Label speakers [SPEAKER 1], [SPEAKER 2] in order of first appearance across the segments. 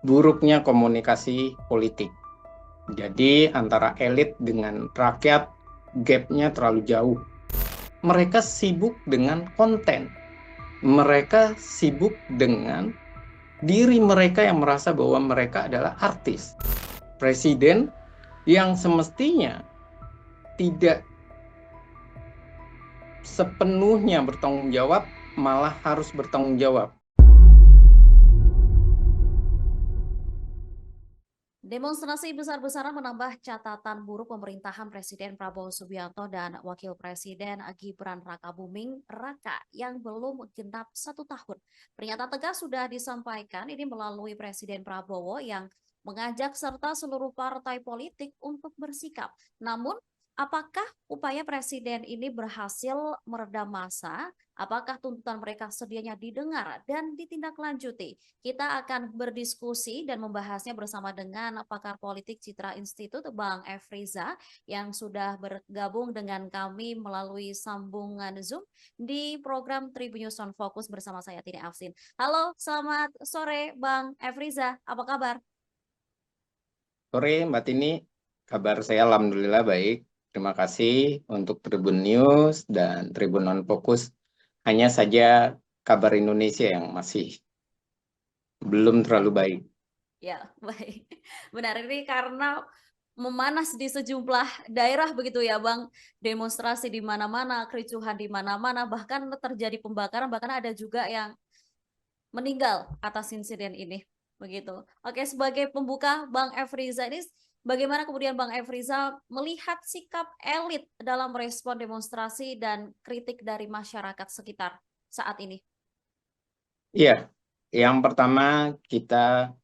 [SPEAKER 1] buruknya komunikasi politik. Jadi antara elit dengan rakyat gapnya terlalu jauh. Mereka sibuk dengan konten. Mereka sibuk dengan diri mereka yang merasa bahwa mereka adalah artis. Presiden yang semestinya tidak sepenuhnya bertanggung jawab, malah harus bertanggung jawab.
[SPEAKER 2] Demonstrasi besar-besaran menambah catatan buruk pemerintahan Presiden Prabowo Subianto dan Wakil Presiden Gibran Rakabuming Raka yang belum genap 1 tahun. Pernyataan tegas sudah disampaikan ini melalui Presiden Prabowo yang mengajak serta seluruh partai politik untuk bersikap. Namun, apakah upaya Presiden ini berhasil meredam massa? Apakah tuntutan mereka sedianya didengar dan ditindaklanjuti? Kita akan berdiskusi dan membahasnya bersama dengan pakar politik Citra Institut, Bang Efriza, yang sudah bergabung dengan kami melalui sambungan Zoom di program Tribun News on Focus bersama saya, Tini Afsin. Halo, selamat sore Bang Efriza, apa kabar?
[SPEAKER 1] Sore Mbak Tini, kabar saya alhamdulillah baik. Terima kasih untuk Tribun News dan Tribun Non Fokus. Hanya saja kabar Indonesia yang masih belum terlalu baik.
[SPEAKER 2] Ya, baik. Benar ini karena memanas di sejumlah daerah begitu ya, Bang. Demonstrasi di mana-mana, kericuhan di mana-mana, bahkan terjadi pembakaran, bahkan ada juga yang meninggal atas insiden ini. Begitu. Oke, sebagai pembuka Bang Efriza ini bagaimana kemudian Bang Efriza melihat sikap elit dalam respon demonstrasi dan kritik dari masyarakat sekitar saat ini?
[SPEAKER 1] Iya, yang pertama kita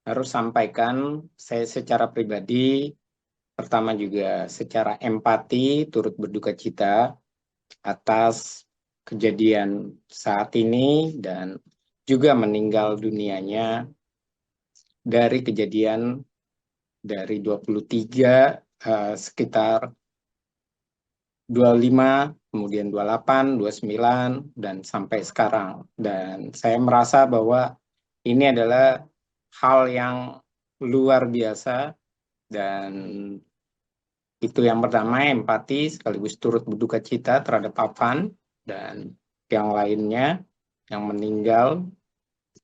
[SPEAKER 1] harus sampaikan, saya secara pribadi, pertama juga secara empati turut berduka cita atas kejadian saat ini dan juga meninggal dunianya dari kejadian dari 23 sekitar 25, kemudian 28, 29 dan sampai sekarang. Dan saya merasa bahwa ini adalah hal yang luar biasa dan itu yang pertama empati sekaligus turut berduka cita terhadap Afan dan yang lainnya yang meninggal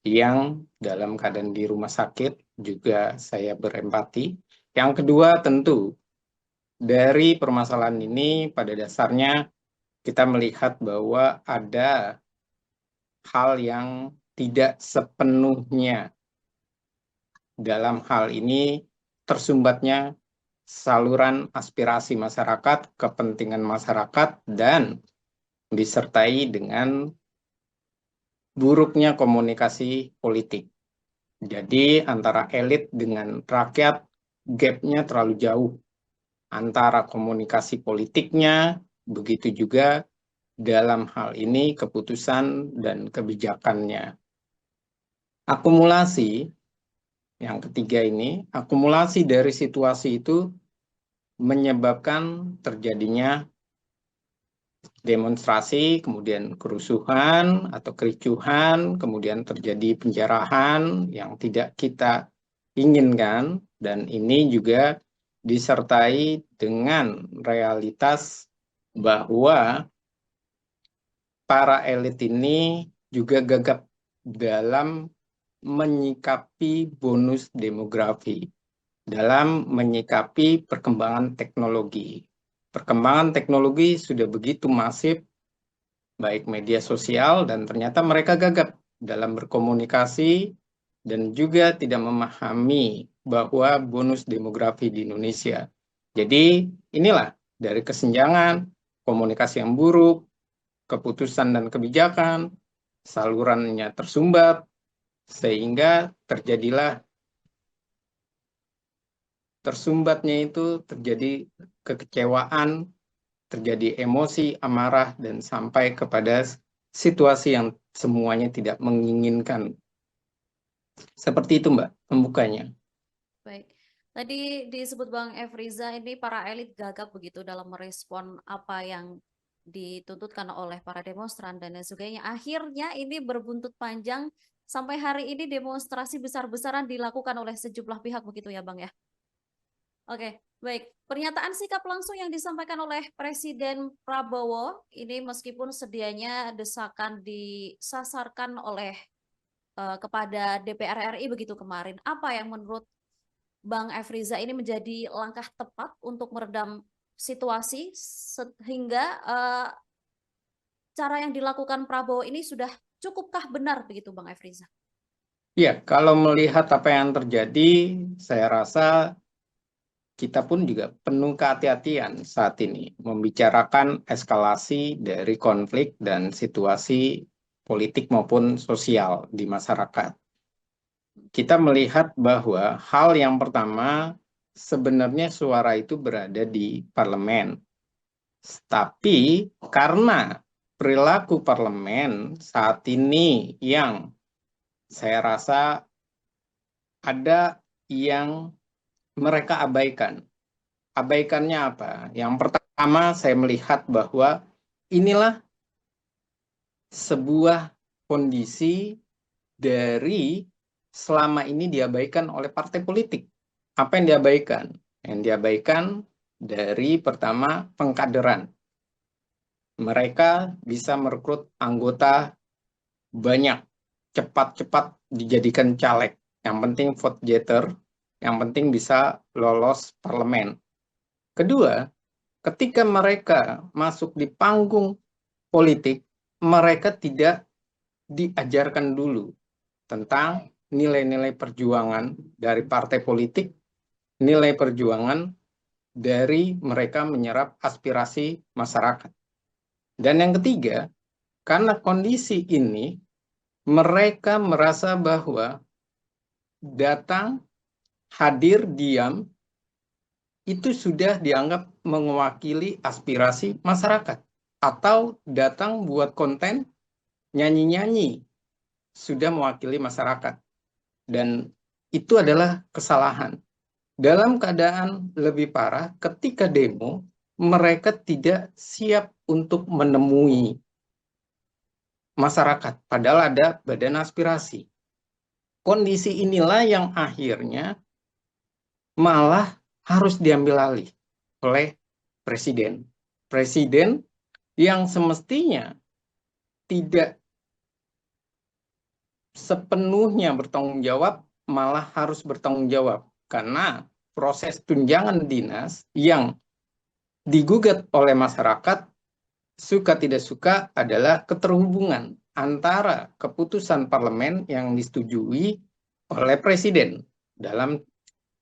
[SPEAKER 1] yang dalam keadaan di rumah sakit juga saya berempati. Yang kedua tentu dari permasalahan ini pada dasarnya kita melihat bahwa ada hal yang tidak sepenuhnya dalam hal ini tersumbatnya saluran aspirasi masyarakat, kepentingan masyarakat, dan disertai dengan buruknya komunikasi politik. Jadi antara elit dengan rakyat gapnya terlalu jauh antara komunikasi politiknya, begitu juga dalam hal ini keputusan dan kebijakannya. Akumulasi yang ketiga ini, akumulasi dari situasi itu menyebabkan terjadinya demonstrasi, kemudian kerusuhan atau kericuhan, kemudian terjadi penjarahan yang tidak kita inginkan, dan ini juga disertai dengan realitas bahwa para elit ini juga gagap dalam menyikapi bonus demografi, dalam menyikapi perkembangan teknologi. Perkembangan teknologi sudah begitu masif, baik media sosial, dan ternyata mereka gagap dalam berkomunikasi dan juga tidak memahami bahwa bonus demografi di Indonesia. Jadi inilah dari kesenjangan, komunikasi yang buruk, keputusan dan kebijakan, salurannya tersumbat, sehingga terjadilah tersumbatnya itu terjadi kekecewaan, terjadi emosi, amarah, dan sampai kepada situasi yang semuanya tidak menginginkan. Seperti itu, Mbak, pembukanya.
[SPEAKER 2] Baik. Tadi disebut Bang Efriza ini para elit gagap begitu dalam merespon apa yang dituntutkan oleh para demonstran dan lain sebagainya. Akhirnya ini berbuntut panjang sampai hari ini demonstrasi besar-besaran dilakukan oleh sejumlah pihak begitu ya Bang ya. Oke, baik. Pernyataan sikap langsung yang disampaikan oleh Presiden Prabowo ini meskipun sedianya desakan disasarkan oleh kepada DPR RI begitu kemarin. Apa yang menurut Bang Efriza ini menjadi langkah tepat untuk meredam situasi sehingga cara yang dilakukan Prabowo ini sudah cukupkah benar begitu Bang Efriza?
[SPEAKER 1] Ya, kalau melihat apa yang terjadi, saya rasa kita pun juga penuh kehati-hatian saat ini membicarakan eskalasi dari konflik dan situasi politik maupun sosial di masyarakat. Kita melihat bahwa hal yang pertama, sebenarnya suara itu berada di parlemen. Tapi karena perilaku parlemen saat ini yang saya rasa ada yang mereka abaikan. Abaikannya apa? Yang pertama saya melihat bahwa inilah sebuah kondisi dari selama ini diabaikan oleh partai politik. Apa yang diabaikan? Yang diabaikan dari pertama pengkaderan. Mereka bisa merekrut anggota banyak, cepat-cepat dijadikan caleg. Yang penting vote getter, yang penting bisa lolos parlemen. Kedua, ketika mereka masuk di panggung politik, mereka tidak diajarkan dulu tentang nilai-nilai perjuangan dari partai politik, nilai perjuangan dari mereka menyerap aspirasi masyarakat. Dan yang ketiga, karena kondisi ini, mereka merasa bahwa datang, hadir, diam, itu sudah dianggap mewakili aspirasi masyarakat. Atau datang buat konten, nyanyi-nyanyi, sudah mewakili masyarakat. Dan itu adalah kesalahan. Dalam keadaan lebih parah, ketika demo, mereka tidak siap untuk menemui masyarakat, padahal ada badan aspirasi. Kondisi inilah yang akhirnya malah harus diambil alih oleh presiden. Presiden yang semestinya tidak sepenuhnya bertanggung jawab, malah harus bertanggung jawab. Karena proses tunjangan dinas yang digugat oleh masyarakat, suka tidak suka adalah keterhubungan antara keputusan parlemen yang disetujui oleh presiden dalam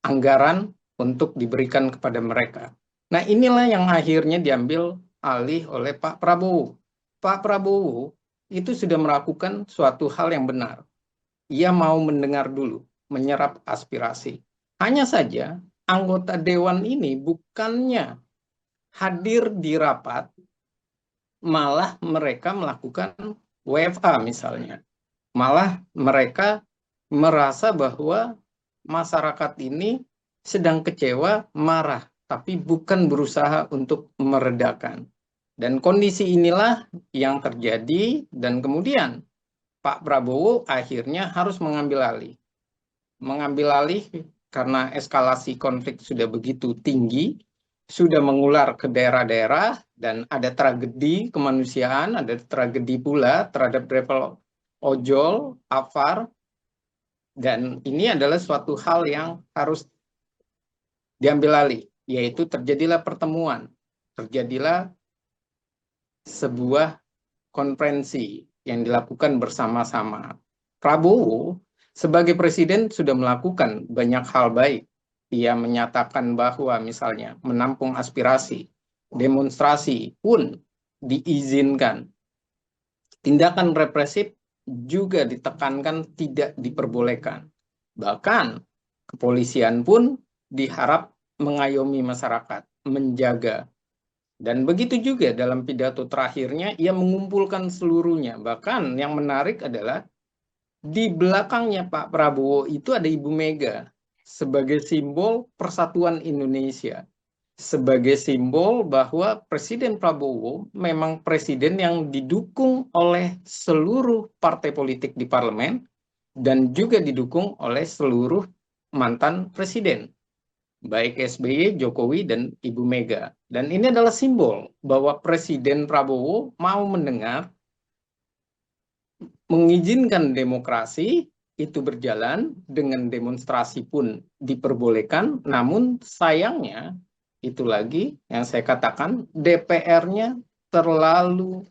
[SPEAKER 1] anggaran untuk diberikan kepada mereka. Nah, inilah yang akhirnya diambil alih oleh Pak Prabowo. Pak Prabowo itu sudah melakukan suatu hal yang benar. Ia mau mendengar dulu, menyerap aspirasi. Hanya saja anggota dewan ini bukannya hadir di rapat, malah mereka melakukan WFA misalnya. Malah mereka merasa bahwa masyarakat ini sedang kecewa, marah, tapi bukan berusaha untuk meredakan. Dan kondisi inilah yang terjadi, dan kemudian Pak Prabowo akhirnya harus mengambil alih. Mengambil alih karena eskalasi konflik sudah begitu tinggi, sudah mengular ke daerah-daerah, dan ada tragedi kemanusiaan, ada tragedi pula terhadap travel ojol, Afar, dan ini adalah suatu hal yang harus diambil alih, yaitu terjadilah pertemuan, terjadilah sebuah konferensi yang dilakukan bersama-sama. Prabowo sebagai presiden sudah melakukan banyak hal baik. Ia menyatakan bahwa misalnya menampung aspirasi, demonstrasi pun diizinkan. Tindakan represif juga ditekankan tidak diperbolehkan. Bahkan kepolisian pun diharap mengayomi masyarakat, menjaga. Dan begitu juga dalam pidato terakhirnya, ia mengumpulkan seluruhnya. Bahkan yang menarik adalah di belakangnya Pak Prabowo itu ada Ibu Mega sebagai simbol persatuan Indonesia. Sebagai simbol bahwa Presiden Prabowo memang presiden yang didukung oleh seluruh partai politik di parlemen, dan juga didukung oleh seluruh mantan presiden, baik SBY, Jokowi, dan Ibu Mega. Dan ini adalah simbol bahwa Presiden Prabowo mau mendengar, mengizinkan demokrasi itu berjalan, dengan demonstrasi pun diperbolehkan, namun sayangnya, itu lagi yang saya katakan, DPR-nya terlalu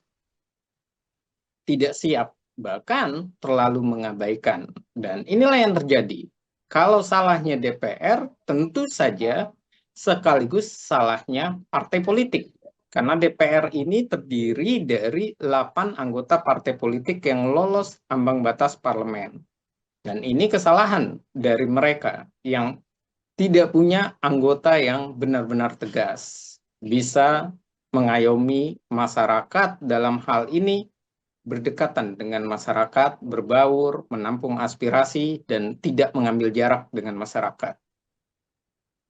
[SPEAKER 1] tidak siap, bahkan terlalu mengabaikan. Dan inilah yang terjadi. Kalau salahnya DPR, tentu saja sekaligus salahnya partai politik. Karena DPR ini terdiri dari 8 anggota partai politik yang lolos ambang batas parlemen. Dan ini kesalahan dari mereka yang tidak punya anggota yang benar-benar tegas, bisa mengayomi masyarakat dalam hal ini, berdekatan dengan masyarakat, berbaur, menampung aspirasi, dan tidak mengambil jarak dengan masyarakat.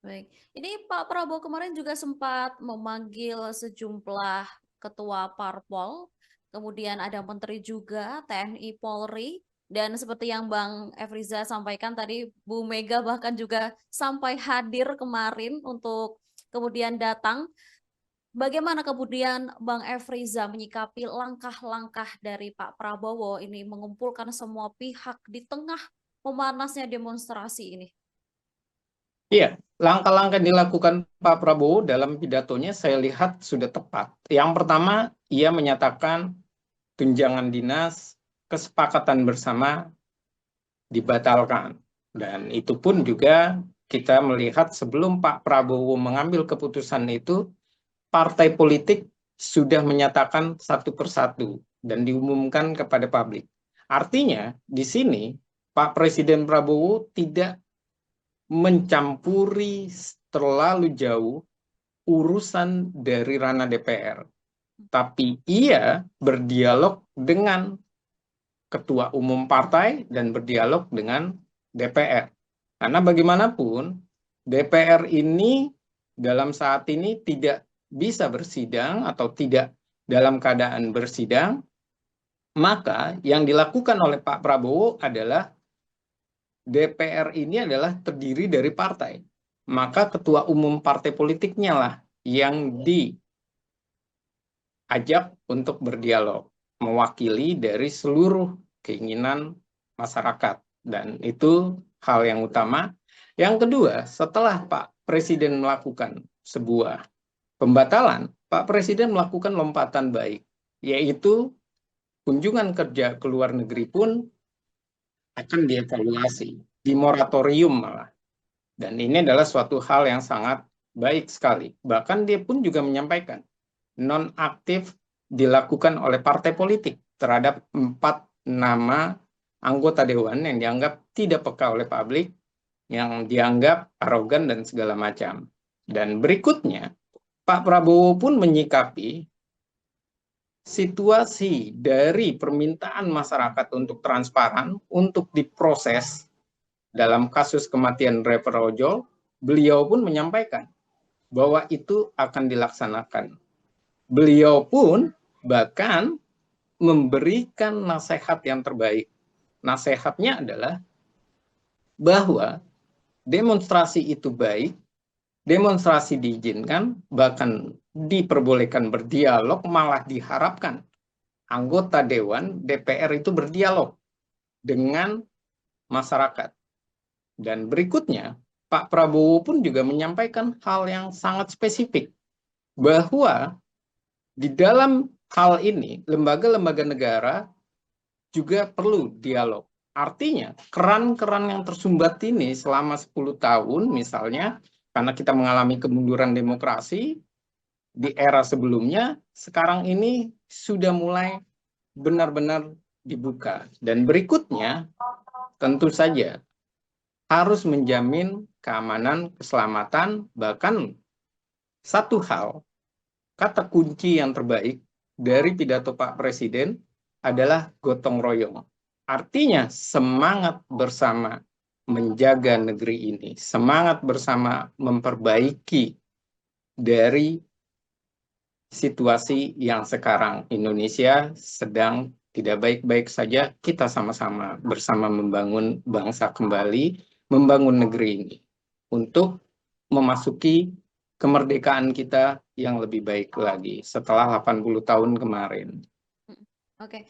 [SPEAKER 2] Baik, ini Pak Prabowo kemarin juga sempat memanggil sejumlah ketua parpol, kemudian ada menteri juga, TNI, Polri, dan seperti yang Bang Efriza sampaikan tadi, Bu Mega bahkan juga sampai hadir kemarin untuk kemudian datang. Bagaimana kemudian Bang Efriza menyikapi langkah-langkah dari Pak Prabowo ini mengumpulkan semua pihak di tengah memanasnya demonstrasi ini?
[SPEAKER 1] Iya, langkah-langkah dilakukan Pak Prabowo dalam pidatonya saya lihat sudah tepat. Yang pertama, ia menyatakan tunjangan dinas, kesepakatan bersama dibatalkan. Dan itu pun juga kita melihat sebelum Pak Prabowo mengambil keputusan itu, partai politik sudah menyatakan satu persatu dan diumumkan kepada publik. Artinya, di sini Pak Presiden Prabowo tidak mencampuri terlalu jauh urusan dari ranah DPR. Tapi ia berdialog dengan ketua umum partai dan berdialog dengan DPR. Karena bagaimanapun DPR ini dalam saat ini tidak bisa bersidang atau tidak dalam keadaan bersidang, maka yang dilakukan oleh Pak Prabowo adalah DPR ini adalah terdiri dari partai. Maka ketua umum partai politiknya lah yang diajak untuk berdialog, mewakili dari seluruh keinginan masyarakat. Dan itu hal yang utama. Yang kedua, setelah Pak Presiden melakukan sebuah pembatalan, Pak Presiden melakukan lompatan baik, yaitu kunjungan kerja ke luar negeri pun akan dievaluasi, di moratorium malah. Dan ini adalah suatu hal yang sangat baik sekali. Bahkan dia pun juga menyampaikan, nonaktif dilakukan oleh partai politik terhadap 4 nama anggota dewan yang dianggap tidak peka oleh publik, yang dianggap arogan dan segala macam. Dan berikutnya, Pak Prabowo pun menyikapi situasi dari permintaan masyarakat untuk transparan, untuk diproses dalam kasus kematian driver ojol, beliau pun menyampaikan bahwa itu akan dilaksanakan. Beliau pun bahkan memberikan nasihat yang terbaik. Nasihatnya adalah bahwa demonstrasi itu baik, demonstrasi diizinkan, bahkan diperbolehkan berdialog, malah diharapkan anggota Dewan DPR itu berdialog dengan masyarakat. Dan berikutnya, Pak Prabowo pun juga menyampaikan hal yang sangat spesifik, bahwa di dalam hal ini, lembaga-lembaga negara juga perlu dialog. Artinya, keran-keran yang tersumbat ini selama 10 tahun misalnya, karena kita mengalami kemunduran demokrasi, di era sebelumnya, sekarang ini sudah mulai benar-benar dibuka. Dan berikutnya, tentu saja, harus menjamin keamanan, keselamatan, bahkan satu hal, kata kunci yang terbaik dari pidato Pak Presiden adalah gotong royong. Artinya semangat bersama menjaga negeri ini, semangat bersama memperbaiki dari situasi yang sekarang Indonesia sedang tidak baik-baik saja, kita sama-sama bersama membangun bangsa kembali, membangun negeri ini untuk memasuki kemerdekaan kita yang lebih baik lagi setelah 80 tahun kemarin.
[SPEAKER 2] Oke.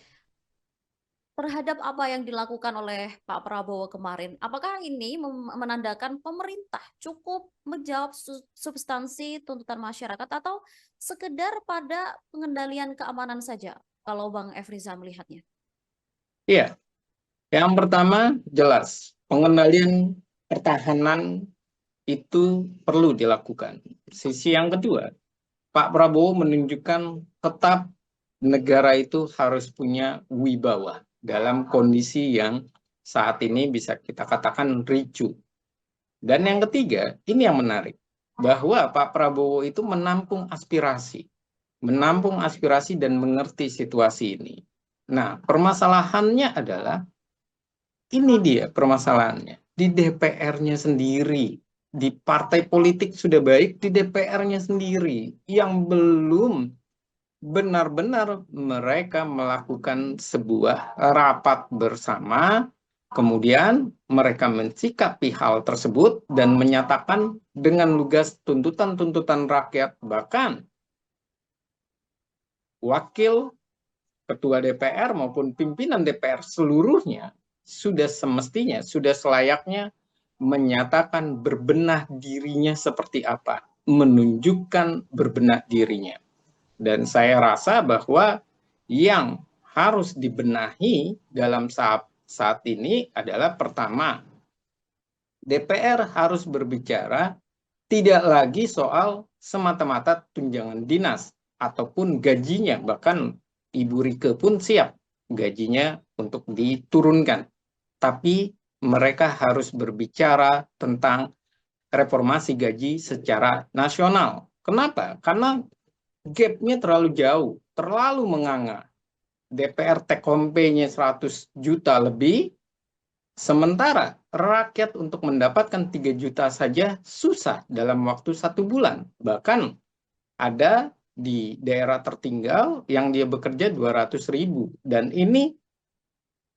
[SPEAKER 2] Terhadap apa yang dilakukan oleh Pak Prabowo kemarin, apakah ini menandakan pemerintah cukup menjawab substansi tuntutan masyarakat atau sekedar pada pengendalian keamanan saja? Kalau Bang Efriza melihatnya.
[SPEAKER 1] Iya, yang pertama jelas pengendalian pertahanan itu perlu dilakukan. Sisi yang kedua, Pak Prabowo menunjukkan tetap negara itu harus punya wibawa dalam kondisi yang saat ini bisa kita katakan ricu. Dan yang ketiga, ini yang menarik, bahwa Pak Prabowo itu menampung aspirasi dan mengerti situasi ini. Nah, permasalahannya adalah, ini dia permasalahannya, di DPR-nya sendiri, di partai politik sudah baik, di DPR-nya sendiri, yang belum benar-benar mereka melakukan sebuah rapat bersama, kemudian mereka mensikapi hal tersebut dan menyatakan dengan lugas tuntutan-tuntutan rakyat, bahkan wakil ketua DPR maupun pimpinan DPR seluruhnya sudah semestinya, sudah selayaknya menyatakan berbenah dirinya seperti apa, menunjukkan berbenah dirinya. Dan saya rasa bahwa yang harus dibenahi dalam saat ini adalah, pertama, DPR harus berbicara tidak lagi soal semata-mata tunjangan dinas ataupun gajinya. Bahkan Ibu Rike pun siap gajinya untuk diturunkan. Tapi mereka harus berbicara tentang reformasi gaji secara nasional. Kenapa? Karena gap-nya terlalu jauh, terlalu menganga. DPR take home pay-nya 100 juta lebih, sementara rakyat untuk mendapatkan 3 juta saja susah dalam waktu 1 bulan. Bahkan ada di daerah tertinggal yang dia bekerja 200 ribu. Dan ini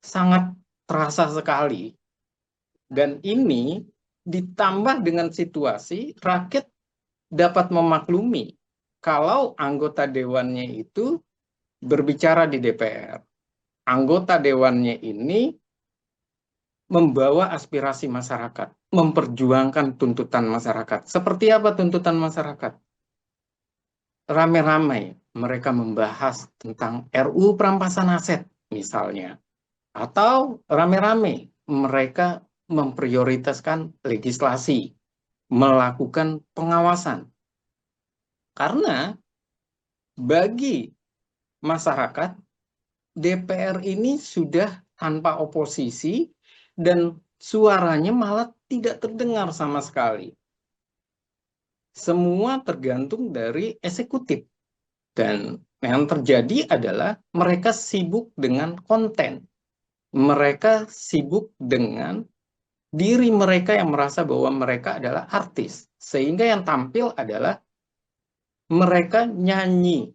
[SPEAKER 1] sangat terasa sekali. Dan ini ditambah dengan situasi rakyat dapat memaklumi kalau anggota dewannya itu berbicara di DPR. Anggota dewannya ini membawa aspirasi masyarakat, memperjuangkan tuntutan masyarakat. Seperti apa tuntutan masyarakat? Ramai-ramai mereka membahas tentang RUU perampasan aset misalnya. Atau ramai-ramai mereka memprioritaskan legislasi, melakukan pengawasan. Karena bagi masyarakat, DPR ini sudah tanpa oposisi dan suaranya malah tidak terdengar sama sekali. Semua tergantung dari eksekutif. Dan yang terjadi adalah mereka sibuk dengan konten. Mereka sibuk dengan diri mereka yang merasa bahwa mereka adalah artis. Sehingga yang tampil adalah mereka nyanyi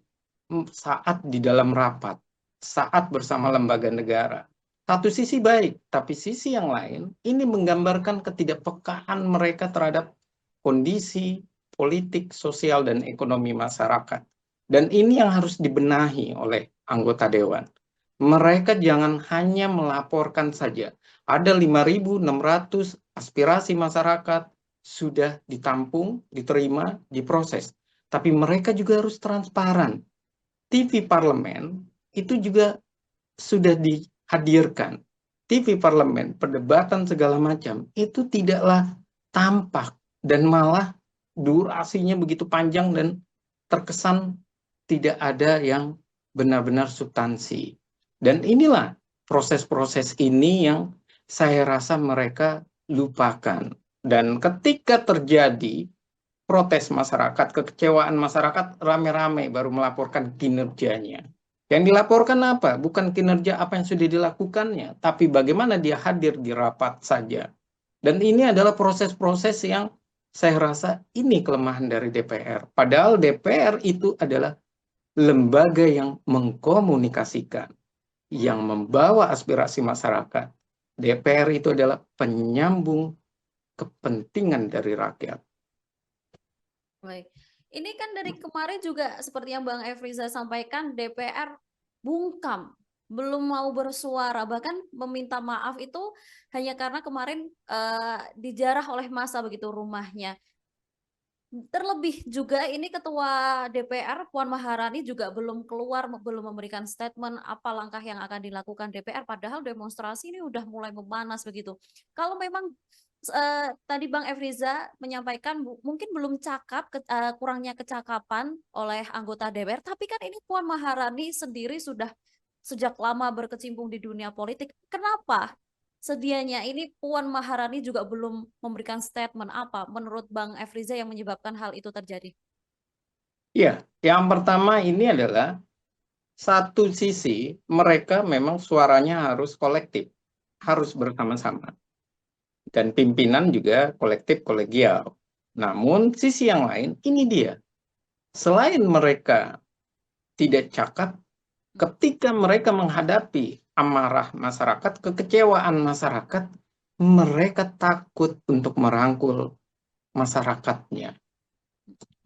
[SPEAKER 1] saat di dalam rapat, saat bersama lembaga negara. Satu sisi baik, tapi sisi yang lain ini menggambarkan ketidakpekaan mereka terhadap kondisi politik, sosial, dan ekonomi masyarakat. Dan ini yang harus dibenahi oleh anggota dewan. Mereka jangan hanya melaporkan saja. Ada 5.600 aspirasi masyarakat sudah ditampung, diterima, diproses. Tapi mereka juga harus transparan. TV parlemen itu juga sudah dihadirkan. TV parlemen, perdebatan segala macam, itu tidaklah tampak dan malah durasinya begitu panjang dan terkesan tidak ada yang benar-benar substansi. Dan inilah proses-proses ini yang saya rasa mereka lupakan. Dan ketika terjadi protes masyarakat, kekecewaan masyarakat, rame-rame baru melaporkan kinerjanya. Yang dilaporkan apa? Bukan kinerja apa yang sudah dilakukannya, tapi bagaimana dia hadir di rapat saja. Dan ini adalah proses-proses yang saya rasa ini kelemahan dari DPR. Padahal DPR itu adalah lembaga yang mengkomunikasikan. yang membawa aspirasi masyarakat. DPR itu adalah penyambung kepentingan dari rakyat.
[SPEAKER 2] Baik. Ini kan dari kemarin juga seperti yang Bang Efriza sampaikan, DPR bungkam, belum mau bersuara, bahkan meminta maaf itu hanya karena kemarin dijarah oleh massa begitu rumahnya. Terlebih juga ini Ketua DPR Puan Maharani juga belum keluar, belum memberikan statement apa langkah yang akan dilakukan DPR, padahal demonstrasi ini udah mulai memanas begitu. Kalau memang tadi Bang Efriza menyampaikan mungkin belum kurangnya kecakapan oleh anggota DPR, tapi kan ini Puan Maharani sendiri sudah sejak lama berkecimpung di dunia politik. Kenapa sedianya ini Puan Maharani juga belum memberikan statement apa menurut Bang Efriza yang menyebabkan hal itu terjadi?
[SPEAKER 1] Ya, yang pertama ini adalah satu sisi mereka memang suaranya harus kolektif, harus bersama-sama. Dan pimpinan juga kolektif kolegial. Namun sisi yang lain ini dia. Selain mereka tidak cakap, ketika mereka menghadapi amarah masyarakat, kekecewaan masyarakat, mereka takut untuk merangkul masyarakatnya.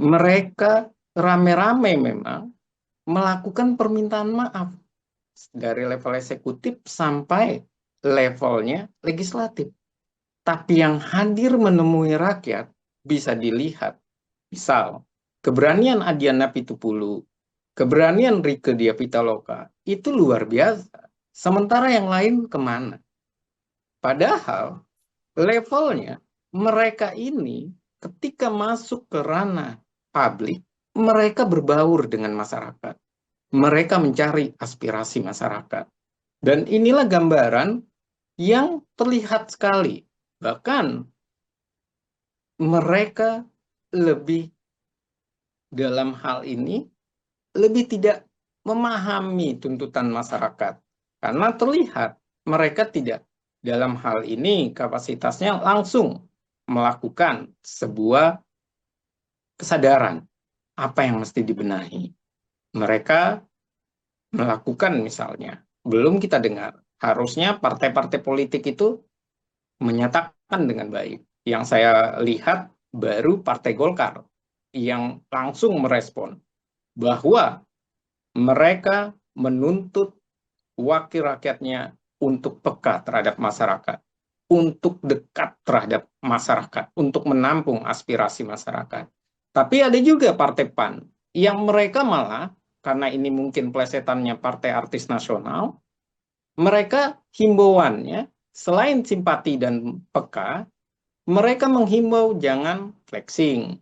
[SPEAKER 1] Mereka rame-rame memang melakukan permintaan maaf dari level eksekutif sampai levelnya legislatif. Tapi yang hadir menemui rakyat bisa dilihat. Misal, keberanian Adiana Pitupulu, keberanian Rieke Diah Pitaloka, itu luar biasa. Sementara yang lain kemana? Padahal levelnya mereka ini ketika masuk ke ranah publik, mereka berbaur dengan masyarakat. Mereka mencari aspirasi masyarakat. Dan inilah gambaran yang terlihat sekali. Bahkan mereka lebih dalam hal ini lebih tidak memahami tuntutan masyarakat. Karena terlihat mereka tidak dalam hal ini kapasitasnya langsung melakukan sebuah kesadaran apa yang mesti dibenahi. Mereka melakukan misalnya, belum kita dengar, harusnya partai-partai politik itu menyatakan dengan baik. Yang saya lihat baru Partai Golkar yang langsung merespon bahwa mereka menuntut wakil rakyatnya untuk peka terhadap masyarakat, untuk dekat terhadap masyarakat, untuk menampung aspirasi masyarakat. Tapi ada juga Partai PAN yang mereka malah, karena ini mungkin plesetannya Partai Artis Nasional, mereka himbauannya selain simpati dan peka, mereka menghimbau jangan flexing,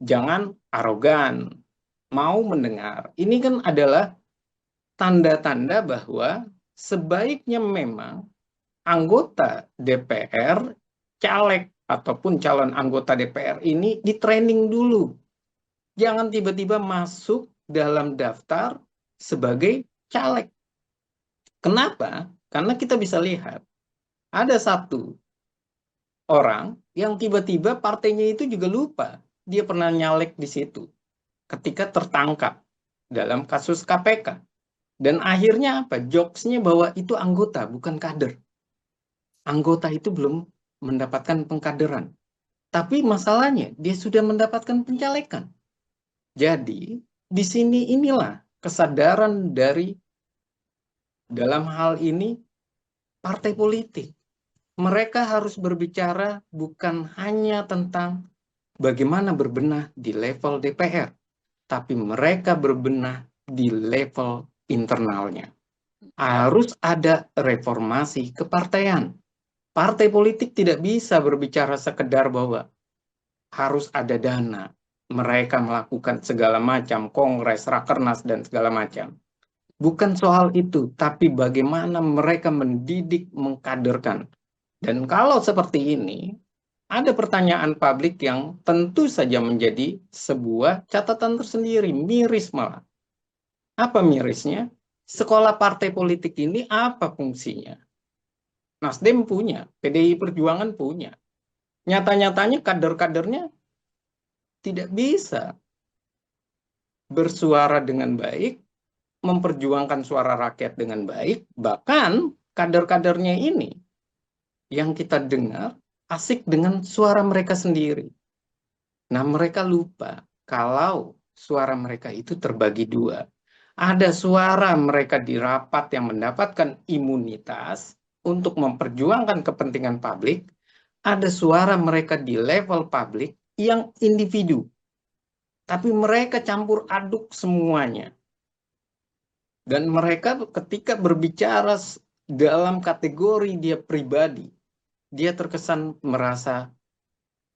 [SPEAKER 1] jangan arogan, mau mendengar. Ini kan adalah tanda-tanda bahwa sebaiknya memang anggota DPR, caleg ataupun calon anggota DPR ini di training dulu. Jangan tiba-tiba masuk dalam daftar sebagai caleg. Kenapa? Karena kita bisa lihat ada satu orang yang tiba-tiba partainya itu juga lupa dia pernah nyalek di situ ketika tertangkap dalam kasus KPK. Dan akhirnya apa? Jokesnya bahwa itu anggota, bukan kader. Anggota itu belum mendapatkan pengkaderan. Tapi masalahnya, dia sudah mendapatkan pencalekan. Jadi, di sini inilah kesadaran dari dalam hal ini partai politik. Mereka harus berbicara bukan hanya tentang bagaimana berbenah di level DPR, tapi mereka berbenah di level internalnya. Harus ada reformasi kepartaian. Partai politik tidak bisa berbicara sekedar bahwa harus ada dana. Mereka melakukan segala macam, kongres, rakernas, dan segala macam. Bukan soal itu, tapi bagaimana mereka mendidik, mengkaderkan. Dan kalau seperti ini, ada pertanyaan publik yang tentu saja menjadi sebuah catatan tersendiri, miris malah. Apa mirisnya? Sekolah partai politik ini apa fungsinya? Nasdem punya, PDI Perjuangan punya. Nyata-nyatanya kader-kadernya tidak bisa bersuara dengan baik memperjuangkan suara rakyat dengan baik, bahkan kader-kadernya ini yang kita dengar asik dengan suara mereka sendiri. Nah, mereka lupa kalau suara mereka itu terbagi dua. Ada suara mereka di rapat yang mendapatkan imunitas untuk memperjuangkan kepentingan publik, ada suara mereka di level publik yang individu. Tapi mereka campur aduk semuanya. Dan mereka ketika berbicara dalam kategori dia pribadi, dia terkesan merasa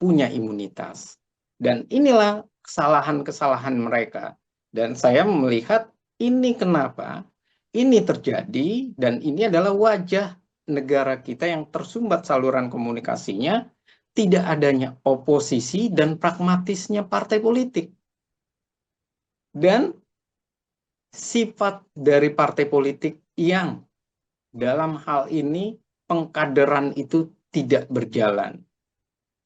[SPEAKER 1] punya imunitas. Dan inilah kesalahan-kesalahan mereka. Dan saya melihat ini kenapa ini terjadi, dan ini adalah wajah negara kita yang tersumbat saluran komunikasinya, tidak adanya oposisi dan pragmatisnya partai politik. Dan sifat dari partai politik yang dalam hal ini pengkaderan itu tidak berjalan.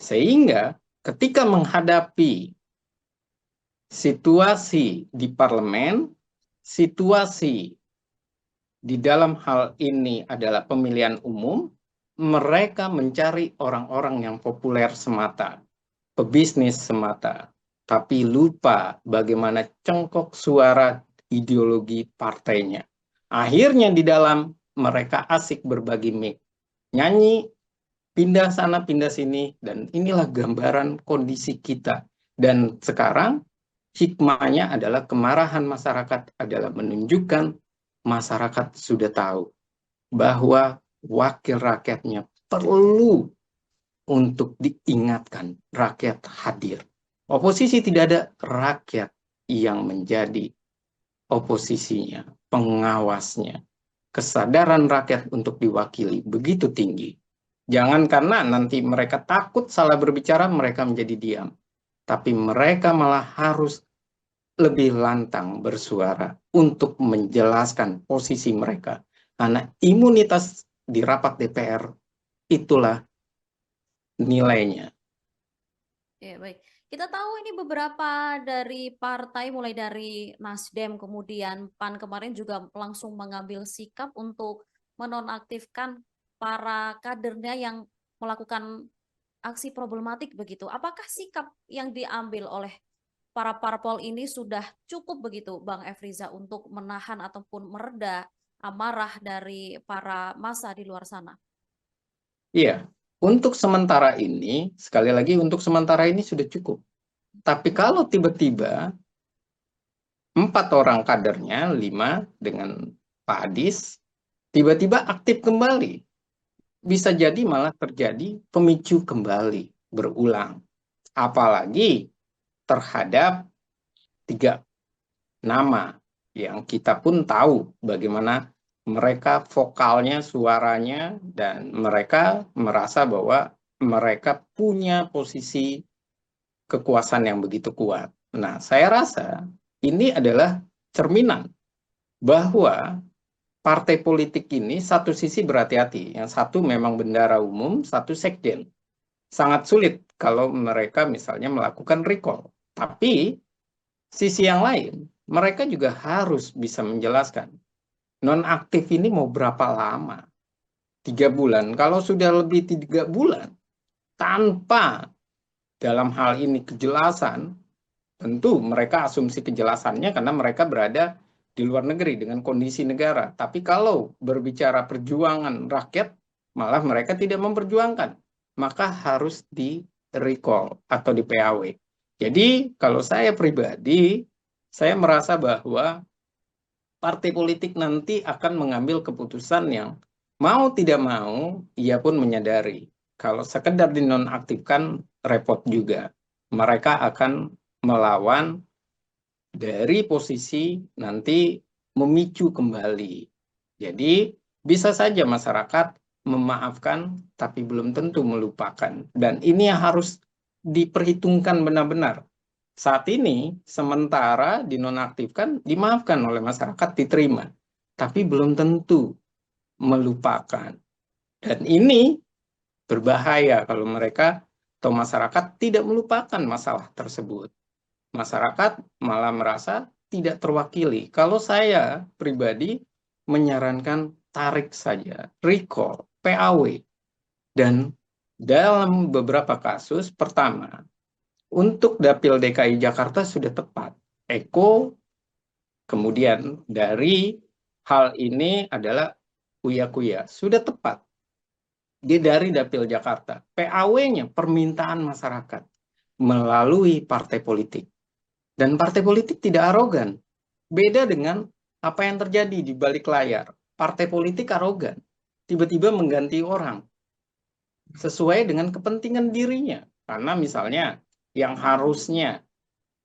[SPEAKER 1] Sehingga ketika menghadapi situasi di parlemen, situasi di dalam hal ini adalah pemilihan umum, mereka mencari orang-orang yang populer semata, pebisnis semata, tapi lupa bagaimana cengkok suara ideologi partainya. Akhirnya di dalam mereka asik berbagi mic, nyanyi, pindah sana, pindah sini, dan inilah gambaran kondisi kita. Dan sekarang hikmahnya adalah kemarahan masyarakat adalah menunjukkan masyarakat sudah tahu bahwa wakil rakyatnya perlu untuk diingatkan rakyat hadir. Oposisi tidak ada, rakyat yang menjadi oposisinya, pengawasnya. Kesadaran rakyat untuk diwakili begitu tinggi. Jangan karena nanti mereka takut salah berbicara, mereka menjadi diam. Tapi mereka malah harus lebih lantang bersuara untuk menjelaskan posisi mereka. Karena imunitas di rapat DPR itulah nilainya.
[SPEAKER 2] Ya, baik. Kita tahu ini beberapa dari partai, mulai dari Nasdem, kemudian PAN kemarin juga langsung mengambil sikap untuk menonaktifkan para kadernya yang melakukan aksi problematik begitu. Apakah sikap yang diambil oleh para parpol ini sudah cukup begitu, Bang Efriza, untuk menahan ataupun mereda amarah dari para massa di luar sana?
[SPEAKER 1] Iya, untuk sementara ini, sekali lagi untuk sementara ini sudah cukup. Tapi kalau tiba-tiba 4 orang kadernya, 5 dengan Pak Adis, tiba-tiba aktif kembali, bisa jadi malah terjadi pemicu kembali, berulang. Apalagi terhadap 3 nama yang kita pun tahu bagaimana mereka vokalnya, suaranya, dan mereka merasa bahwa mereka punya posisi kekuasaan yang begitu kuat. Nah, saya rasa ini adalah cerminan bahwa partai politik ini satu sisi berhati-hati, yang satu memang bendara umum, satu sekjen. Sangat sulit kalau mereka misalnya melakukan recall. Tapi sisi yang lain, mereka juga harus bisa menjelaskan. Nonaktif ini mau berapa lama? 3 bulan. Kalau sudah lebih 3 bulan, tanpa dalam hal ini kejelasan, tentu mereka asumsi kejelasannya karena mereka berada di luar negeri dengan kondisi negara. Tapi kalau berbicara perjuangan rakyat, malah mereka tidak memperjuangkan. Maka harus di recall atau di PAW. Jadi kalau saya pribadi, saya merasa bahwa partai politik nanti akan mengambil keputusan yang mau tidak mau, ia pun menyadari kalau sekedar dinonaktifkan repot juga. Mereka akan melawan dari posisi nanti memicu kembali. Jadi bisa saja masyarakat memaafkan tapi belum tentu melupakan. Dan ini harus diperhitungkan benar-benar. Saat ini sementara dinonaktifkan, dimaafkan oleh masyarakat, diterima. Tapi belum tentu melupakan. Dan ini berbahaya kalau mereka atau masyarakat tidak melupakan masalah tersebut. Masyarakat malah merasa tidak terwakili. Kalau saya pribadi menyarankan tarik saja, recall, PAW. Dan dalam beberapa kasus, pertama, untuk Dapil DKI Jakarta sudah tepat. Eko, kemudian dari hal ini adalah Uya Kuya, sudah tepat. Dia dari Dapil Jakarta. PAW-nya permintaan masyarakat melalui partai politik. Dan partai politik tidak arogan. Beda dengan apa yang terjadi di balik layar. Partai politik arogan. Tiba-tiba mengganti orang sesuai dengan kepentingan dirinya. Karena misalnya yang harusnya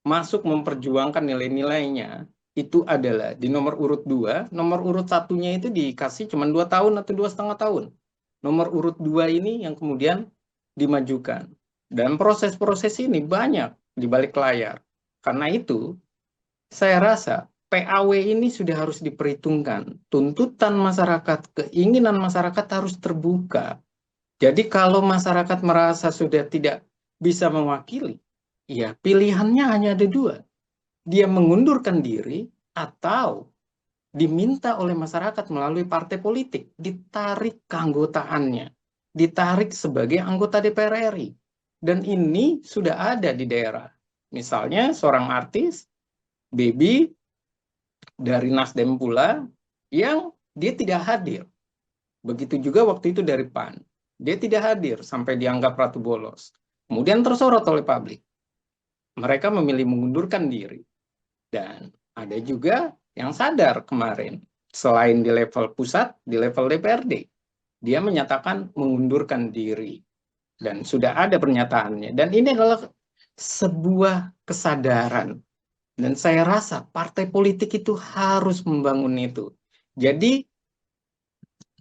[SPEAKER 1] masuk memperjuangkan nilai-nilainya itu adalah di nomor urut 2, nomor urut satunya itu dikasih cuma 2 tahun atau 2,5 tahun. Nomor urut 2 ini yang kemudian dimajukan. Dan proses-proses ini banyak di balik layar. Karena itu, saya rasa PAW ini sudah harus diperhitungkan. Tuntutan masyarakat, keinginan masyarakat harus terbuka. Jadi kalau masyarakat merasa sudah tidak bisa mewakili, ya pilihannya hanya ada 2. Dia mengundurkan diri atau diminta oleh masyarakat melalui partai politik, ditarik keanggotaannya, ditarik sebagai anggota DPR RI. Dan ini sudah ada di daerah. Misalnya seorang artis, Baby, dari Nasdem pula, yang dia tidak hadir. Begitu juga waktu itu dari PAN. Dia tidak hadir sampai dianggap ratu bolos. Kemudian tersorot oleh publik. Mereka memilih mengundurkan diri. Dan ada juga yang sadar kemarin, selain di level pusat, di level DPRD, dia menyatakan mengundurkan diri. Dan sudah ada pernyataannya. Dan ini adalah sebuah kesadaran. Dan saya rasa partai politik itu harus membangun itu. Jadi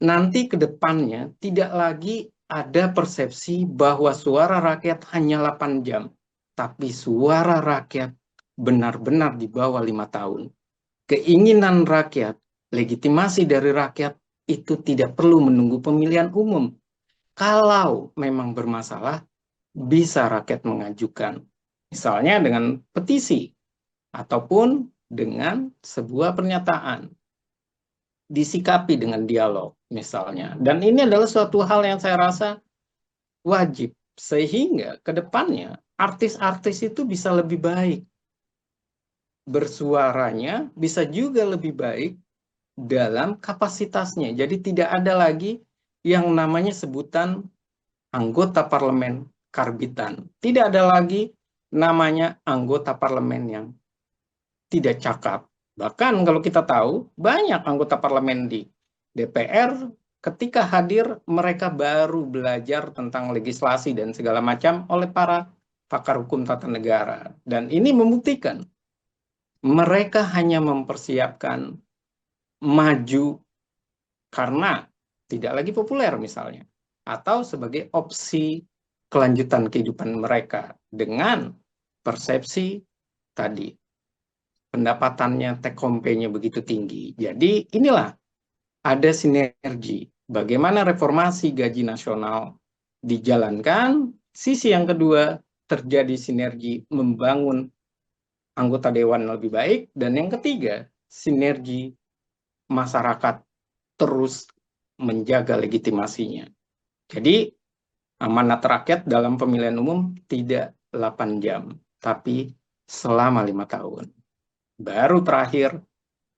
[SPEAKER 1] nanti ke depannya tidak lagi ada persepsi bahwa suara rakyat hanya 8 jam. Tapi suara rakyat benar-benar di bawah 5 tahun. Keinginan rakyat, legitimasi dari rakyat itu tidak perlu menunggu pemilihan umum. Kalau memang bermasalah, bisa rakyat mengajukan. Misalnya dengan petisi, ataupun dengan sebuah pernyataan. Disikapi dengan dialog, misalnya. Dan ini adalah suatu hal yang saya rasa wajib. Sehingga ke depannya, artis-artis itu bisa lebih baik bersuaranya, bisa juga lebih baik dalam kapasitasnya. Jadi tidak ada lagi yang namanya sebutan anggota parlemen karbitan. Tidak ada lagi namanya anggota parlemen yang tidak cakap. Bahkan kalau kita tahu, banyak anggota parlemen di DPR ketika hadir mereka baru belajar tentang legislasi dan segala macam oleh para pakar hukum tata negara. Dan ini membuktikan mereka hanya mempersiapkan maju karena tidak lagi populer misalnya, atau sebagai opsi kelanjutan kehidupan mereka dengan persepsi tadi pendapatannya, take home pay-nya begitu tinggi. Jadi inilah ada sinergi. Bagaimana reformasi gaji nasional dijalankan, sisi yang kedua terjadi sinergi membangun anggota dewan lebih baik, dan yang ketiga sinergi masyarakat terus menjaga legitimasinya. Jadi amanat rakyat dalam pemilihan umum tidak 8 jam, tapi selama 5 tahun. Baru terakhir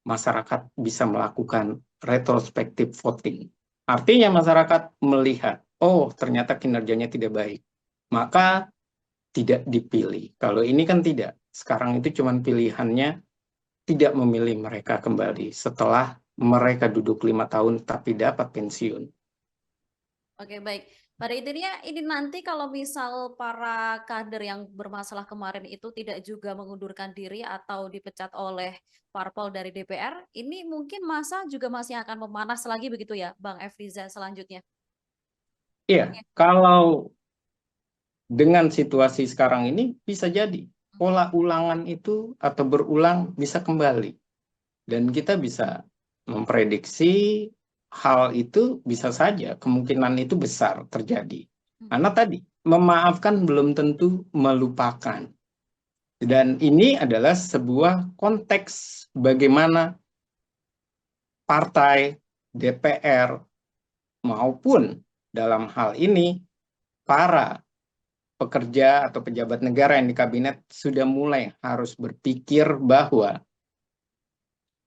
[SPEAKER 1] masyarakat bisa melakukan retrospektif voting. Artinya masyarakat melihat, oh ternyata kinerjanya tidak baik, maka tidak dipilih. Kalau ini kan tidak. Sekarang itu cuma pilihannya tidak memilih mereka kembali setelah mereka duduk 5 tahun tapi dapat pensiun.
[SPEAKER 2] Oke, baik. Pada intinya ini nanti kalau misal para kader yang bermasalah kemarin itu tidak juga mengundurkan diri atau dipecat oleh parpol dari DPR, ini mungkin masa juga masih akan memanas lagi begitu ya, Bang Efriza selanjutnya.
[SPEAKER 1] Iya, kalau dengan situasi sekarang ini bisa jadi pola ulangan itu atau berulang bisa kembali. Dan kita bisa memprediksi hal itu bisa saja, kemungkinan itu besar terjadi. Karena tadi, memaafkan belum tentu melupakan. Dan ini adalah sebuah konteks bagaimana partai, DPR, maupun dalam hal ini para pekerja atau pejabat negara yang di kabinet sudah mulai harus berpikir bahwa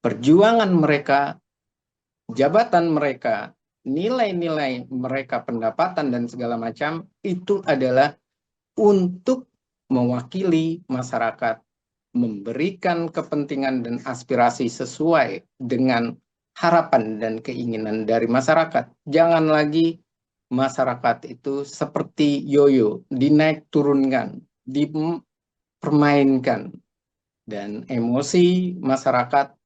[SPEAKER 1] perjuangan mereka, jabatan mereka, nilai-nilai mereka, pendapatan dan segala macam itu adalah untuk mewakili masyarakat, memberikan kepentingan dan aspirasi sesuai dengan harapan dan keinginan dari masyarakat. Jangan lagi masyarakat itu seperti yoyo, dinaik turunkan, dipermainkan, dan emosi masyarakat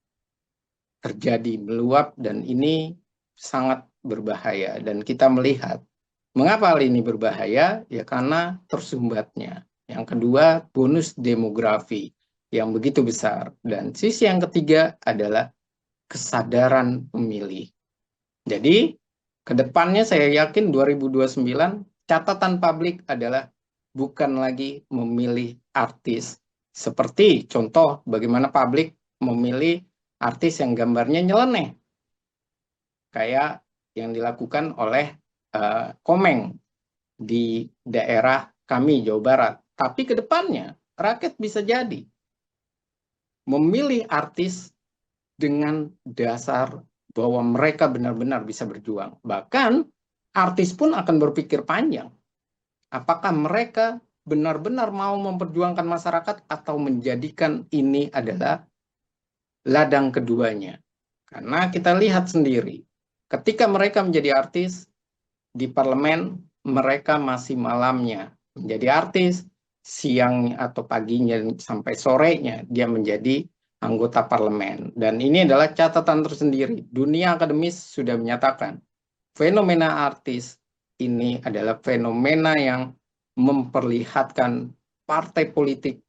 [SPEAKER 1] terjadi meluap, dan ini sangat berbahaya. Dan kita melihat mengapa hal ini berbahaya? Ya karena tersumbatnya. Yang kedua, bonus demografi yang begitu besar. Dan sisi yang ketiga adalah kesadaran pemilih. Jadi, kedepannya saya yakin 2029 catatan publik adalah bukan lagi memilih artis. Seperti contoh bagaimana publik memilih artis yang gambarnya nyeleneh. Kayak yang dilakukan oleh Komeng di daerah kami, Jawa Barat. Tapi ke depannya, rakyat bisa jadi memilih artis dengan dasar bahwa mereka benar-benar bisa berjuang. Bahkan, artis pun akan berpikir panjang. Apakah mereka benar-benar mau memperjuangkan masyarakat atau menjadikan ini adalah ladang keduanya? Karena kita lihat sendiri, ketika mereka menjadi artis, di parlemen mereka masih malamnya menjadi artis, siang atau paginya sampai sorenya dia menjadi anggota parlemen. Dan ini adalah catatan tersendiri. Dunia akademis sudah menyatakan fenomena artis ini adalah fenomena yang memperlihatkan partai politik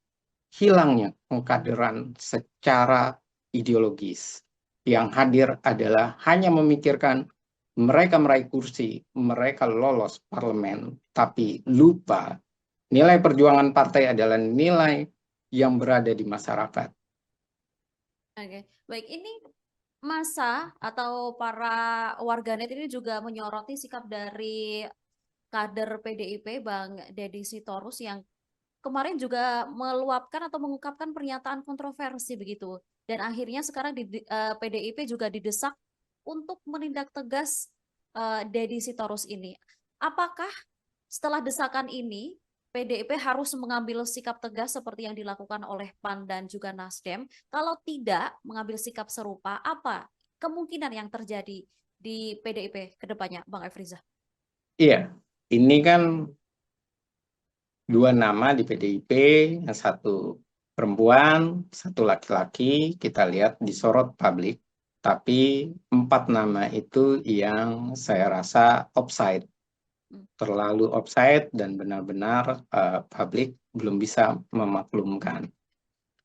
[SPEAKER 1] hilangnya pengkaderan secara ideologis. Yang hadir adalah hanya memikirkan mereka meraih kursi, mereka lolos parlemen, tapi lupa nilai perjuangan partai adalah nilai yang berada di masyarakat.
[SPEAKER 2] Oke, baik, ini masa atau para warganet ini juga menyoroti sikap dari kader PDIP Bang Deddy Sitorus yang kemarin juga meluapkan atau mengungkapkan pernyataan kontroversi begitu. Dan akhirnya sekarang PDIP juga didesak untuk menindak tegas Deddy Sitorus ini. Apakah setelah desakan ini PDIP harus mengambil sikap tegas seperti yang dilakukan oleh PAN dan juga Nasdem? Kalau tidak mengambil sikap serupa, apa kemungkinan yang terjadi di PDIP ke depannya, Bang Efriza?
[SPEAKER 1] Iya, ini kan dua nama di PDIP, yang satu perempuan, satu laki-laki, kita lihat disorot publik, tapi 4 nama itu yang saya rasa offside, terlalu offside dan benar-benar publik belum bisa memaklumkan.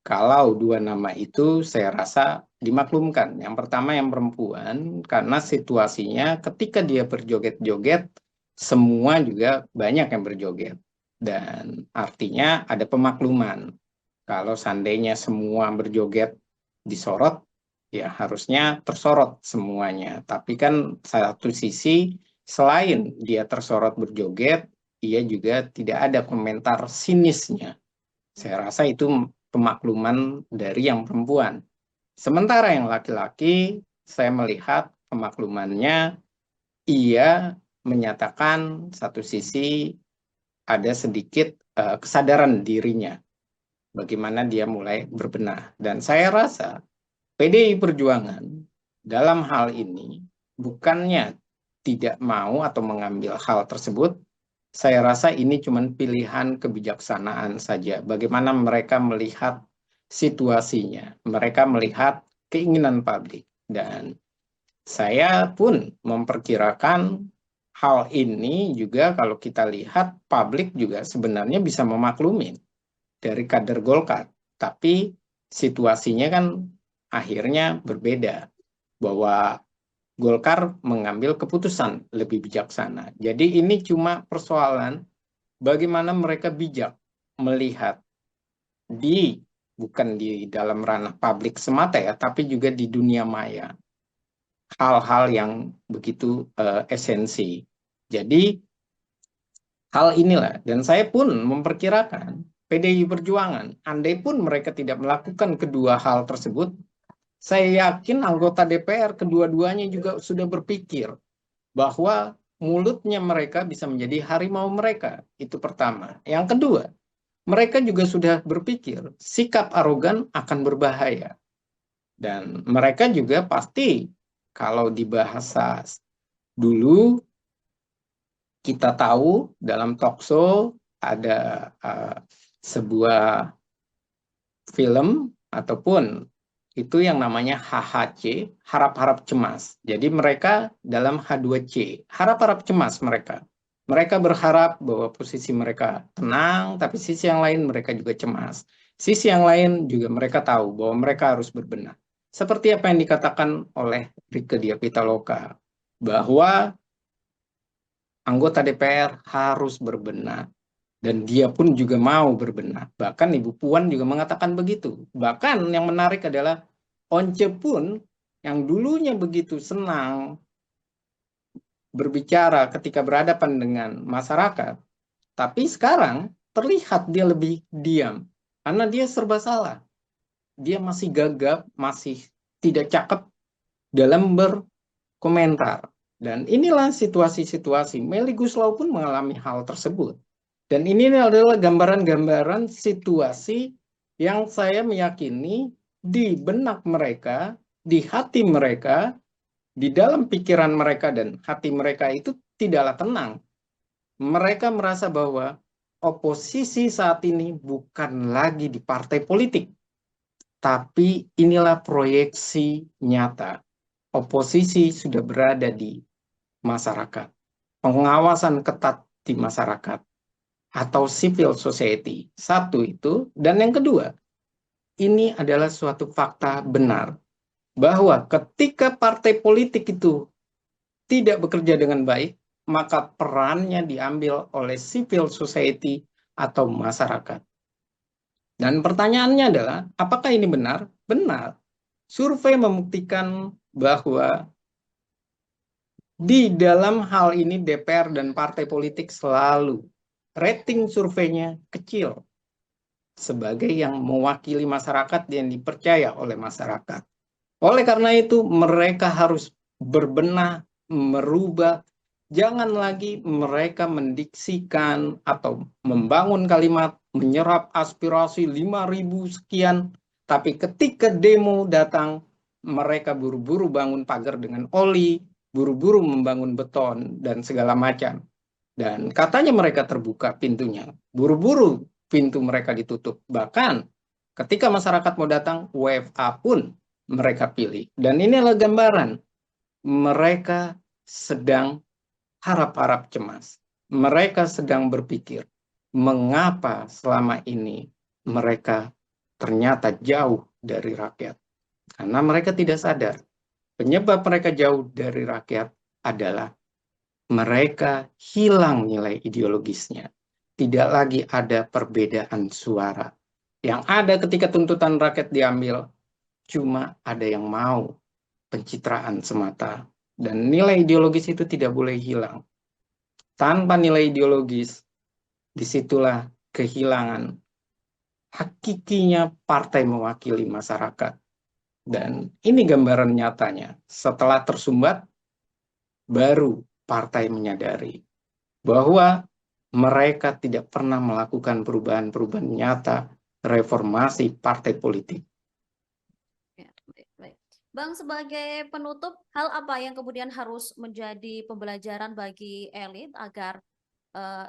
[SPEAKER 1] Kalau 2 nama itu saya rasa dimaklumkan. Yang pertama yang perempuan, karena situasinya ketika dia berjoget-joget, semua juga banyak yang berjoget. Dan artinya ada pemakluman. Kalau seandainya semua berjoget disorot, ya harusnya tersorot semuanya. Tapi kan satu sisi, selain dia tersorot berjoget, ia juga tidak ada komentar sinisnya. Saya rasa itu pemakluman dari yang perempuan. Sementara yang laki-laki, saya melihat pemaklumannya, ia menyatakan satu sisi ada sedikit kesadaran dirinya, bagaimana dia mulai berbenah. Dan saya rasa PDI Perjuangan dalam hal ini bukannya tidak mau atau mengambil hal tersebut, saya rasa ini cuma pilihan kebijaksanaan saja. Bagaimana mereka melihat situasinya, mereka melihat keinginan publik. Dan saya pun memperkirakan hal ini juga kalau kita lihat publik juga sebenarnya bisa memaklumin dari kader Golkar. Tapi situasinya kan akhirnya berbeda, bahwa Golkar mengambil keputusan lebih bijaksana. Jadi ini cuma persoalan bagaimana mereka bijak melihat bukan di dalam ranah publik semata ya, tapi juga di dunia maya. Hal-hal yang begitu esensi. Jadi hal inilah, dan saya pun memperkirakan PDI Perjuangan, andai pun mereka tidak melakukan kedua hal tersebut, saya yakin anggota DPR kedua-duanya juga sudah berpikir bahwa mulutnya mereka bisa menjadi harimau mereka. Itu pertama. Yang kedua, mereka juga sudah berpikir sikap arogan akan berbahaya. Dan mereka juga pasti, kalau di bahasa dulu, kita tahu dalam talk show ada sebuah film ataupun itu yang namanya HHC, harap-harap cemas. Jadi mereka dalam H2C, harap-harap cemas mereka. Mereka berharap bahwa posisi mereka tenang, tapi sisi yang lain mereka juga cemas. Sisi yang lain juga mereka tahu bahwa mereka harus berbenah. Seperti apa yang dikatakan oleh Rieke Diah Pitaloka, bahwa anggota DPR harus berbenah. Dan dia pun juga mau berbenah. Bahkan Ibu Puan juga mengatakan begitu. Bahkan yang menarik adalah Once pun yang dulunya begitu senang berbicara ketika berhadapan dengan masyarakat, tapi sekarang terlihat dia lebih diam. Karena dia serba salah. Dia masih gagap, masih tidak cakep dalam berkomentar. Dan inilah situasi-situasi. Melly Goeslaw pun mengalami hal tersebut. Dan ini adalah gambaran-gambaran situasi yang saya meyakini di benak mereka, di hati mereka, di dalam pikiran mereka dan hati mereka itu tidaklah tenang. Mereka merasa bahwa oposisi saat ini bukan lagi di partai politik, tapi inilah proyeksi nyata. Oposisi sudah berada di masyarakat. Pengawasan ketat di masyarakat atau civil society. Satu itu. Dan yang kedua, ini adalah suatu fakta benar bahwa ketika partai politik itu tidak bekerja dengan baik, maka perannya diambil oleh civil society atau masyarakat. Dan pertanyaannya adalah, apakah ini benar? Benar. Survei membuktikan bahwa di dalam hal ini DPR dan partai politik selalu rating surveinya kecil sebagai yang mewakili masyarakat yang dipercaya oleh masyarakat. Oleh karena itu, mereka harus berbenah, merubah. Jangan lagi mereka mendiksikan atau membangun kalimat, menyerap aspirasi 5.000 sekian, tapi ketika demo datang, mereka buru-buru bangun pagar dengan oli, buru-buru membangun beton, dan segala macam. Dan katanya mereka terbuka pintunya, buru-buru pintu mereka ditutup. Bahkan ketika masyarakat mau datang, WFA pun mereka pilih. Dan ini adalah gambaran mereka sedang harap-harap cemas. Mereka sedang berpikir, mengapa selama ini mereka ternyata jauh dari rakyat. Karena mereka tidak sadar. Penyebab mereka jauh dari rakyat adalah mereka hilang nilai ideologisnya. Tidak lagi ada perbedaan suara. Yang ada ketika tuntutan rakyat diambil, cuma ada yang mau pencitraan semata. Dan nilai ideologis itu tidak boleh hilang. Tanpa nilai ideologis, disitulah kehilangan hakikinya partai mewakili masyarakat. Dan ini gambaran nyatanya. Setelah tersumbat, baru partai menyadari bahwa mereka tidak pernah melakukan perubahan-perubahan nyata reformasi partai politik.
[SPEAKER 2] Ya, baik. Bang, sebagai penutup, hal apa yang kemudian harus menjadi pembelajaran bagi elit agar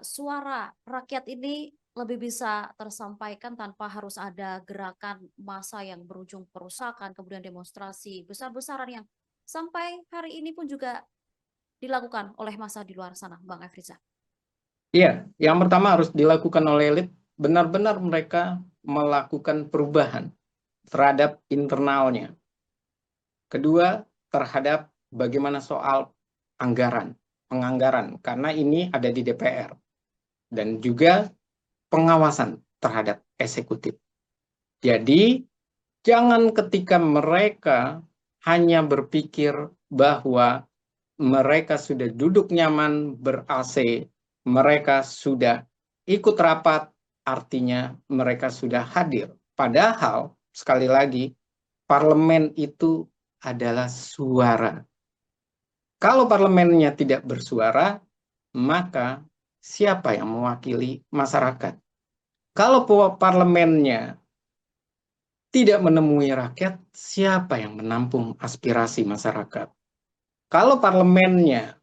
[SPEAKER 2] suara rakyat ini lebih bisa tersampaikan tanpa harus ada gerakan massa yang berujung perusakan, kemudian demonstrasi besar-besaran yang sampai hari ini pun juga dilakukan oleh massa di luar sana, Bang Efriza?
[SPEAKER 1] Iya, yang pertama harus dilakukan oleh elit, benar-benar mereka melakukan perubahan terhadap internalnya. Kedua, terhadap bagaimana soal anggaran, penganggaran, karena ini ada di DPR. Dan juga pengawasan terhadap eksekutif. Jadi, jangan ketika mereka hanya berpikir bahwa mereka sudah duduk nyaman ber-AC, mereka sudah ikut rapat, artinya mereka sudah hadir. Padahal, sekali lagi, parlemen itu adalah suara. Kalau parlemennya tidak bersuara, maka siapa yang mewakili masyarakat? Kalau parlemennya tidak menemui rakyat, siapa yang menampung aspirasi masyarakat? Kalau parlemennya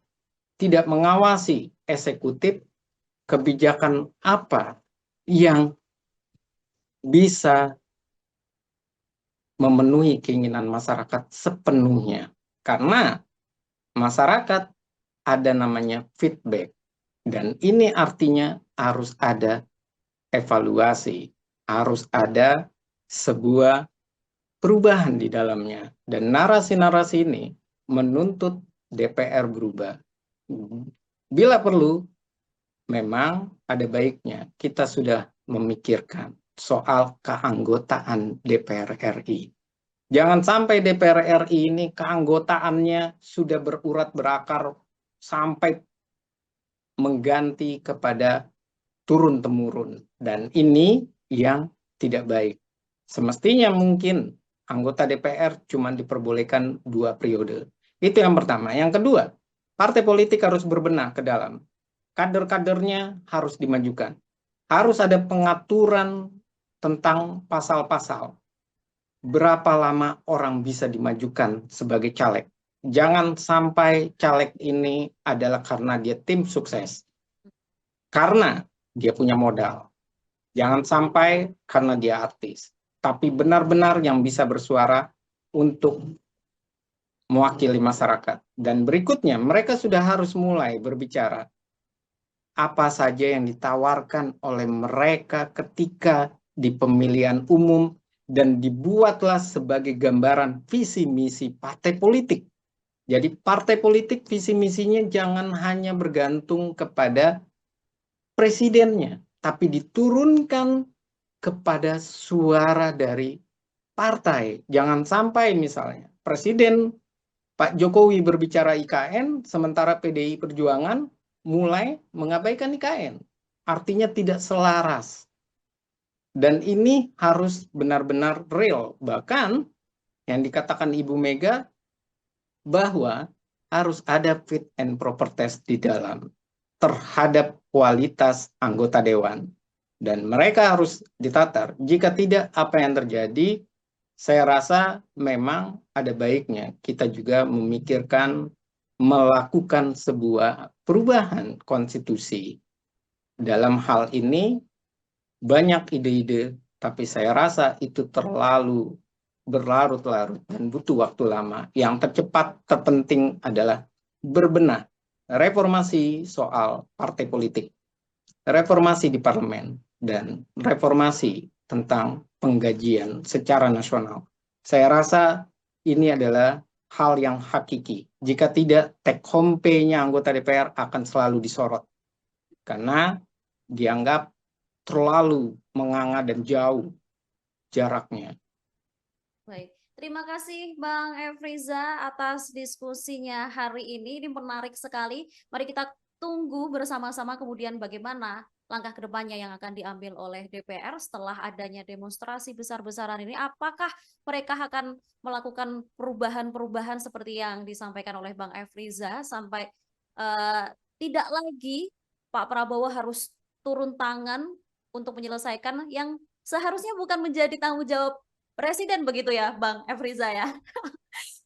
[SPEAKER 1] tidak mengawasi eksekutif, kebijakan apa yang bisa memenuhi keinginan masyarakat sepenuhnya? Karena masyarakat ada namanya feedback, dan ini artinya harus ada evaluasi, harus ada sebuah perubahan di dalamnya. Dan narasi-narasi ini menuntut DPR berubah. Bila perlu, memang ada baiknya kita sudah memikirkan soal keanggotaan DPR RI. Jangan sampai DPR RI ini keanggotaannya sudah berurat berakar sampai mengganti kepada turun-temurun. Dan ini yang tidak baik. Semestinya mungkin anggota DPR cuma diperbolehkan 2 periode. Itu yang pertama. Yang kedua, partai politik harus berbenah ke dalam. Kader-kadernya harus dimajukan. Harus ada pengaturan tentang pasal-pasal. Berapa lama orang bisa dimajukan sebagai caleg. Jangan sampai caleg ini adalah karena dia tim sukses. Karena dia punya modal. Jangan sampai karena dia artis. Tapi benar-benar yang bisa bersuara untuk mewakili masyarakat. Dan berikutnya, mereka sudah harus mulai berbicara apa saja yang ditawarkan oleh mereka ketika di pemilihan umum dan dibuatlah sebagai gambaran visi misi partai politik. Jadi partai politik visi misinya jangan hanya bergantung kepada presidennya, tapi diturunkan kepada suara dari partai. Jangan sampai misalnya Presiden Pak Jokowi berbicara IKN, sementara PDI Perjuangan mulai mengabaikan IKN. Artinya tidak selaras. Dan ini harus benar-benar real. Bahkan yang dikatakan Ibu Mega bahwa harus ada fit and proper test di dalam terhadap kualitas anggota dewan. Dan mereka harus ditatar. Jika tidak, apa yang terjadi? Saya rasa memang ada baiknya kita juga memikirkan melakukan sebuah perubahan konstitusi. Dalam hal ini banyak ide-ide, tapi saya rasa itu terlalu berlarut-larut dan butuh waktu lama. Yang tercepat, terpenting adalah berbenah. Reformasi soal partai politik, reformasi di parlemen, dan reformasi tentang penggajian secara nasional. Saya rasa ini adalah hal yang hakiki. Jika tidak, take home pay-nya anggota DPR akan selalu disorot. Karena dianggap terlalu menganga dan jauh jaraknya.
[SPEAKER 2] Baik, terima kasih Bang Efriza atas diskusinya hari ini. Ini menarik sekali. Mari kita tunggu bersama-sama kemudian bagaimana langkah kedepannya yang akan diambil oleh DPR setelah adanya demonstrasi besar-besaran ini. Apakah mereka akan melakukan perubahan-perubahan seperti yang disampaikan oleh Bang Efriza sampai tidak lagi Pak Prabowo harus turun tangan untuk menyelesaikan yang seharusnya bukan menjadi tanggung jawab Presiden begitu ya, Bang Efriza ya.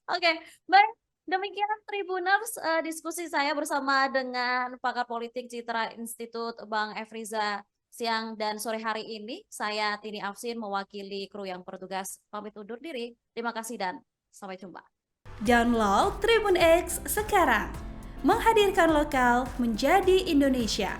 [SPEAKER 2] Oke, baik. Demikian Tribuners diskusi saya bersama dengan pakar politik Citra Institute Bang Efriza siang dan sore hari ini. Saya Tini Afsin mewakili kru yang bertugas pamit undur diri. Terima kasih dan sampai jumpa.
[SPEAKER 3] Download Tribun X sekarang. Menghadirkan lokal menjadi Indonesia.